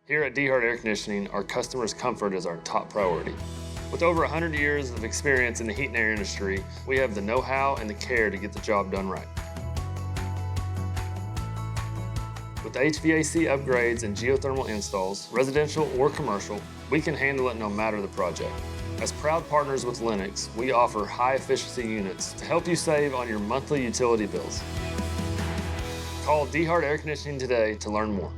Here at DeHart Air Conditioning, our customers' comfort is our top priority. With over 100 years of experience in the heat and air industry, we have the know-how and the care to get the job done right. With HVAC upgrades and geothermal installs, residential or commercial, we can handle it no matter the project. As proud partners with Lennox, we offer high-efficiency units to help you save on your monthly utility bills. Call DeHart Air Conditioning today to learn more.